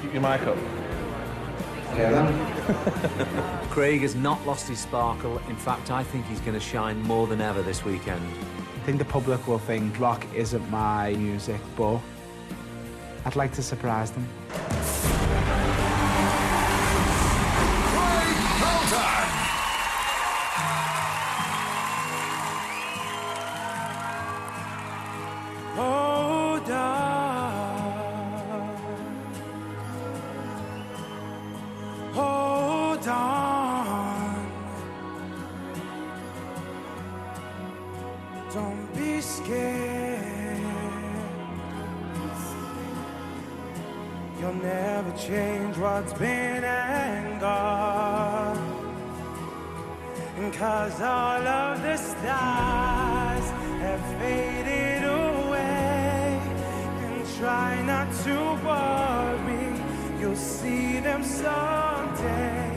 keep your mic up. Yeah, then. Craig has not lost his sparkle. In fact, I think he's going to shine more than ever this weekend. I think the public will think rock isn't my music, but I'd like to surprise them. Hold on, don't be scared. You'll never change what's been and gone. And 'cause all of the stars have faded away. And try not to worry, you'll see them someday.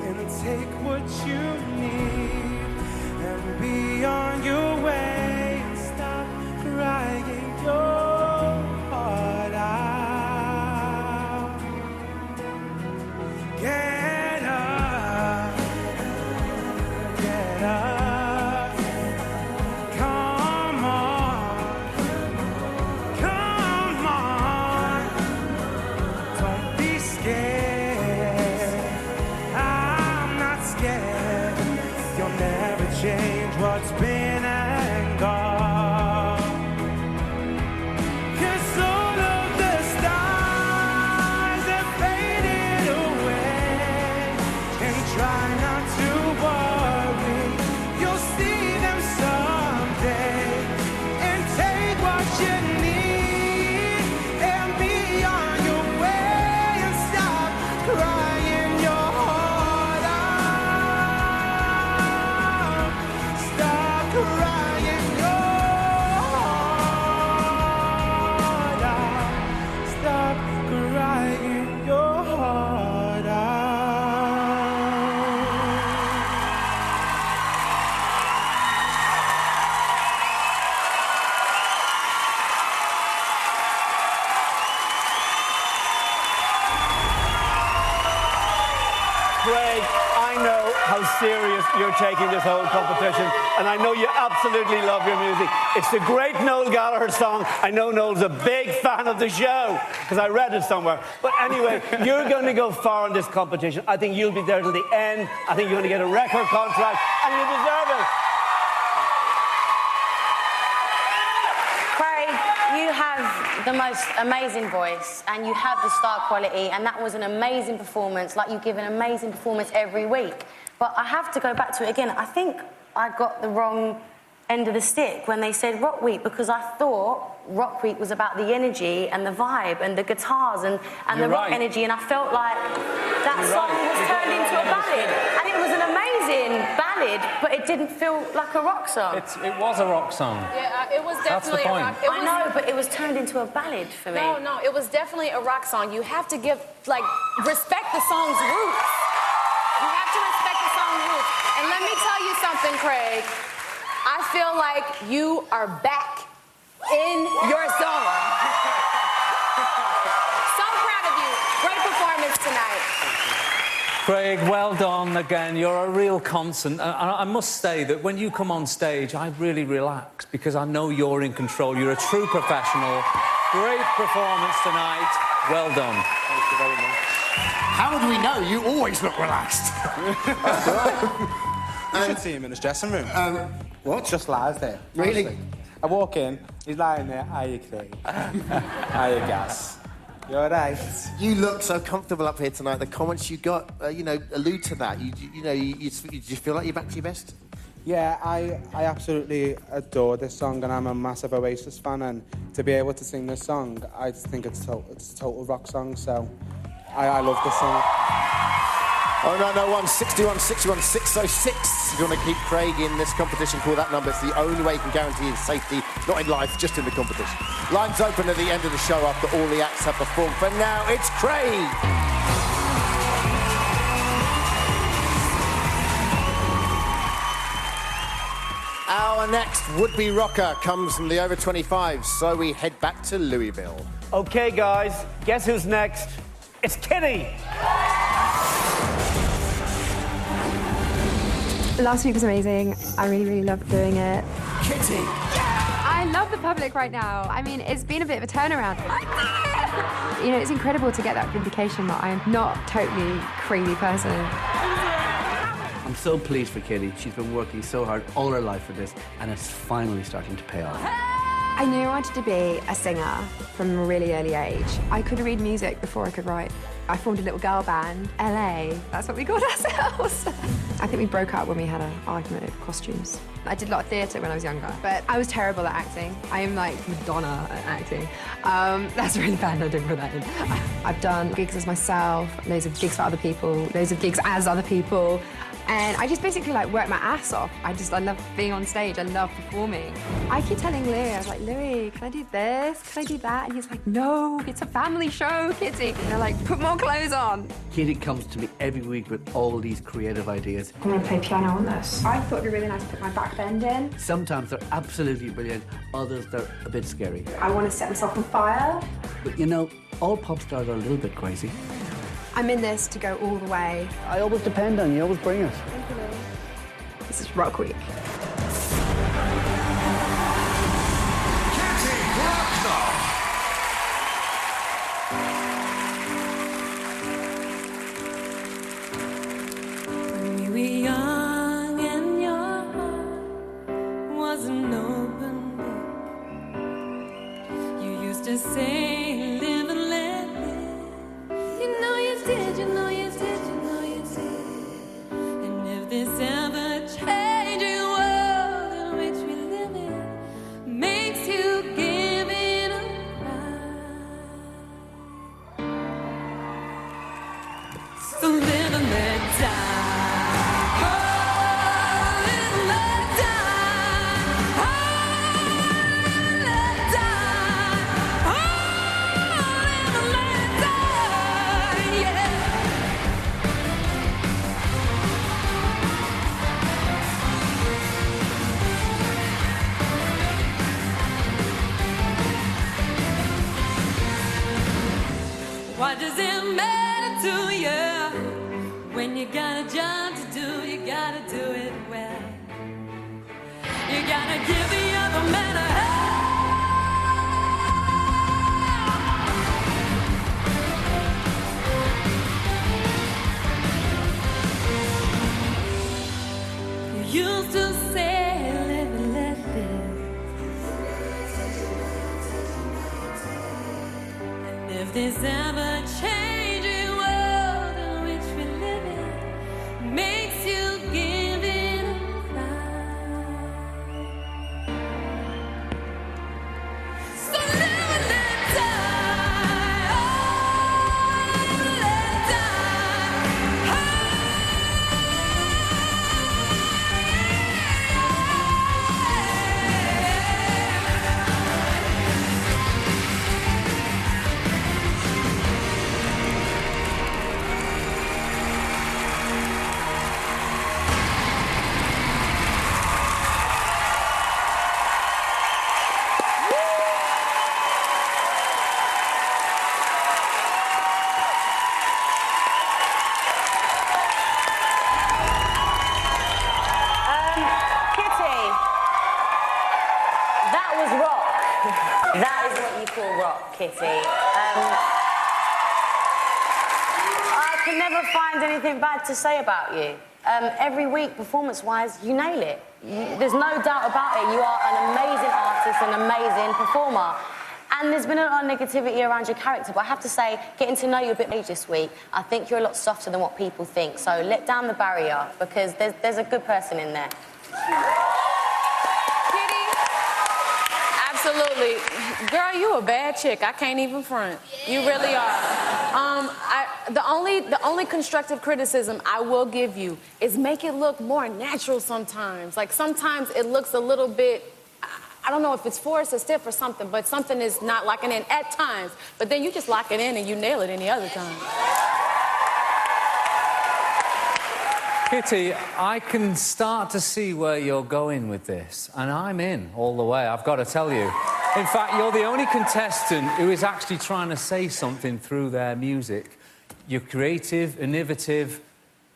And take what you need and be on your way. And stop crying your heart out. Get up, get up. Come on, come on. Don't be scared. I'm not scared. You'll never change what's been and gone. 'Cause all of the stars have faded away. And try not to worry, you'll see them someday. And take what you need and be on your way. And stop crying your heart out. Stop crying your heart out. Stop crying your heart out. Craig, I know how serious you're taking this whole competition, and I know you absolutely love your music. It's the great Noel Gallagher song. I know Noel's a big fan of the show, because I read it somewhere. But anyway, you're going to go far in this competition. I think you'll be there till the end. I think you're going to get a record contract, and you deserve it. Craig, you have the most amazing voice and you have the star quality, and that was an amazing performance, like you give an amazing performance every week. But I have to go back to it again. I think I got the wrong end of the stick when they said Rock Week, because I thought Rock Week was about the energy and the vibe and the guitars and the rock energy, and I felt like that song was turned into a ballad. And it was an amazing ballad, but it didn't feel like a rock song. It was a rock song. Yeah, it was definitely That's the a rock. point. I know, but it was turned into a ballad for me. No, it was definitely a rock song. You have to give, respect the song's roots. You have to respect the song's roots. And let me tell you something, Craig. I feel like you are back in your zone. So proud of you. Great performance tonight. Craig, well done again. You're a real constant. And I must say that when you come on stage, I really relax because I know you're in control. You're a true professional. Great performance tonight. Well done. Thank you very much. How would we know? You always look relaxed. You should see him in his dressing room. What? Just lies there. Really? Honestly. I walk in, he's lying there. Hiya, Craig. Hiya, Gas. You all right? You look so comfortable up here tonight. The comments you got, allude to that. You feel like you're back to your best? Yeah, I absolutely adore this song, and I'm a massive Oasis fan, and to be able to sing this song, I just think it's a total rock song, so I love this song. 0901 61 61 606. If you want to keep Craig in this competition, call that number. It's the only way you can guarantee his safety, not in life, just in the competition. Lines open at the end of the show after all the acts have performed. For now, it's Craig. Our next would-be rocker comes from the over 25s, so we head back to Louisville. OK, guys, guess who's next? It's Kitty. Last week was amazing. I really, really loved doing it. Kitty. I love the public right now. I mean, it's been a bit of a turnaround. You know, it's incredible to get that vindication that I'm not a totally crazy person. I'm so pleased for Kitty. She's been working so hard all her life for this, and it's finally starting to pay off. I knew I wanted to be a singer from a really early age. I could read music before I could write. I formed a little girl band, LA. That's what we called ourselves. I think we broke up when we had an argument over costumes. I did a lot of theatre when I was younger, but I was terrible at acting. I am like Madonna at acting. That's really bad, I didn't put that in. I've done gigs as myself, loads of gigs for other people, loads of gigs as other people. And I just basically like work my ass off. I love being on stage. I love performing. I keep telling Louis, I was like, Louis, can I do this? Can I do that? And he's like, no, it's a family show, Kitty. And they're like, put more clothes on. Kitty comes to me every week with all these creative ideas. I'm gonna play piano on this. I thought it'd be really nice to put my back bend in. Sometimes they're absolutely brilliant, others they're a bit scary. I want to set myself on fire. But you know, all pop stars are a little bit crazy. I'm in this to go all the way. I always depend on you, always bring it. Thank you, Louis. This is Rock Week. When we were young and your heart was an open book, you used to say, live and let live. You know you did, you know you did, you know you did. And if this ever changing world in which we live in makes you give in a cry, so live and let die. What does it matter to you when you got a job to do? You gotta do it well. You gotta give the other man a hand. You used to say, live and let live. And if this ever changing world in which we live in makes you give in a cry, so live and let die. Oh, live and let Kitty, that was rock. That is what you call rock, Kitty. I can never find anything bad to say about you. Every week, performance-wise, you nail it. There's no doubt about it. You are an amazing artist, an amazing performer. And there's been a lot of negativity around your character, but I have to say, getting to know you a bit more this week, I think you're a lot softer than what people think. So let down the barrier, because there's a good person in there. Kitty, absolutely. Girl, you a bad chick. I can't even front. You really are. The only constructive criticism I will give you is make it look more natural sometimes. Like, sometimes it looks a little bit, I don't know if it's forced or stiff or something, but something is not locking in at times. But then you just lock it in and you nail it any other time. Kitty, I can start to see where you're going with this, and I'm in all the way, I've got to tell you. In fact, you're the only contestant who is actually trying to say something through their music. You're creative, innovative.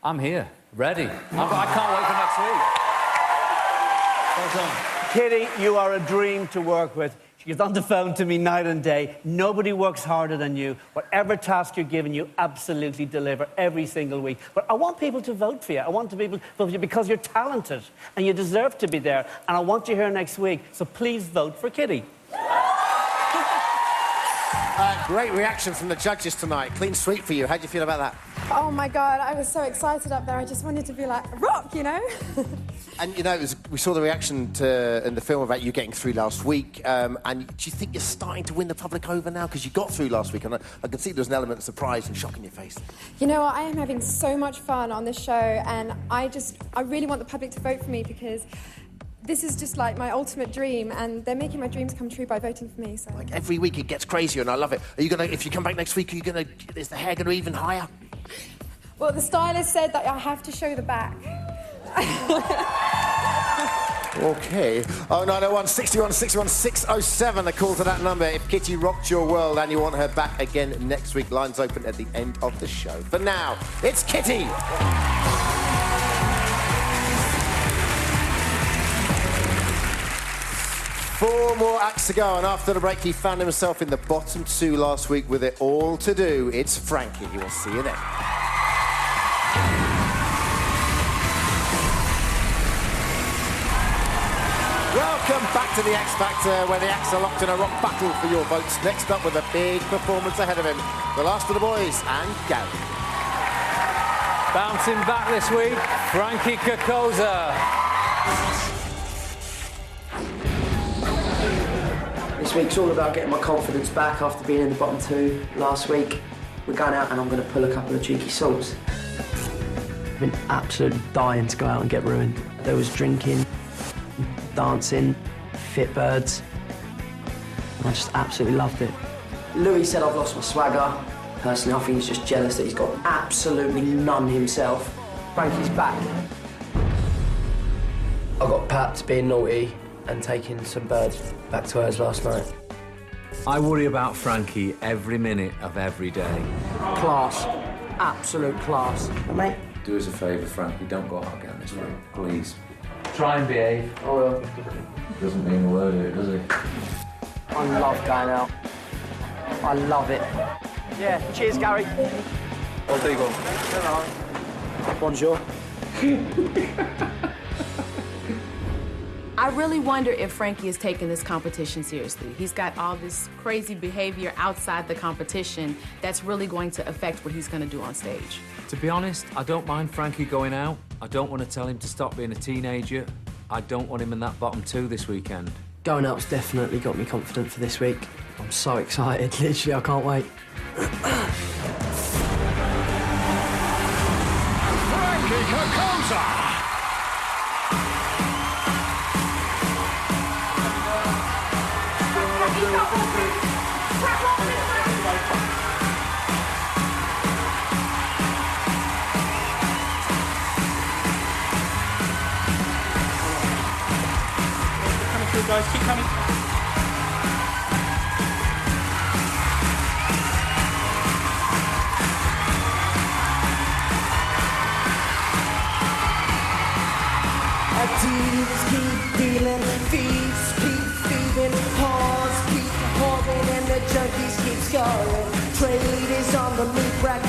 I'm here, ready. I can't wait for next week. Well done. Kitty, you are a dream to work with. She gets on the phone to me night and day. Nobody works harder than you. Whatever task you're given, you absolutely deliver every single week. But I want people to vote for you. I want people to vote for you because you're talented and you deserve to be there. And I want you here next week. So please vote for Kitty. Great reaction from the judges tonight. Clean sweep for you. How do you feel about that? Oh my God, I was so excited up there. I just wanted to be like, rock, you know? And, you know, we saw the reaction in the film about you getting through last week. And do you think you're starting to win the public over now? Because you got through last week, and I can see there's an element of surprise and shock in your face. You know what? I am having so much fun on this show, and I really want the public to vote for me because this is just like my ultimate dream, and they're making my dreams come true by voting for me. So, like, every week it gets crazier, and I love it. Are you gonna, if you come back next week, is the hair gonna be even higher? Well, the stylist said that I have to show the back. Okay. 0901 61 61 607, a call to that number if Kitty rocked your world and you want her back again next week. Lines open at the end of the show. For now, it's Kitty. 4 more acts to go, and after the break, he found himself in the bottom 2 last week with it all to do. It's Frankie. We'll see you then. Welcome back to the X Factor, where the acts are locked in a rock battle for your votes. Next up, with a big performance ahead of him, the last of the boys and Gary. Bouncing back this week, Frankie Kokoza. This week's all about getting my confidence back after being in the bottom 2 last week. We're going out and I'm going to pull a couple of cheeky salts. I've been absolutely dying to go out and get ruined. There was drinking, dancing, fit birds, and I just absolutely loved it. Louis said I've lost my swagger. Personally, I think he's just jealous that he's got absolutely none himself. Frankie's back. I got papped being naughty and taking some birds back to hers last night. I worry about Frankie every minute of every day. Class. Absolute class. Mate? Do us a favour, Frankie, don't go out again this week, please. Try and behave. I will. Doesn't mean a word of it, does he? I love going out. I love it. Yeah, cheers, Gary. I'll take one. Bonjour. I really wonder if Frankie is taking this competition seriously. He's got all this crazy behavior outside the competition that's really going to affect what he's going to do on stage. To be honest, I don't mind Frankie going out. I don't want to tell him to stop being a teenager. I don't want him in that bottom 2 this weekend. Going out's definitely got me confident for this week. I'm so excited, literally, I can't wait. Frankie Kokoza! Coming through, guys. Keep coming. Ideas keep feeling, feeds keep feeding, pause keep pouring, and the junkies keep scoring. Trade is on the move rack.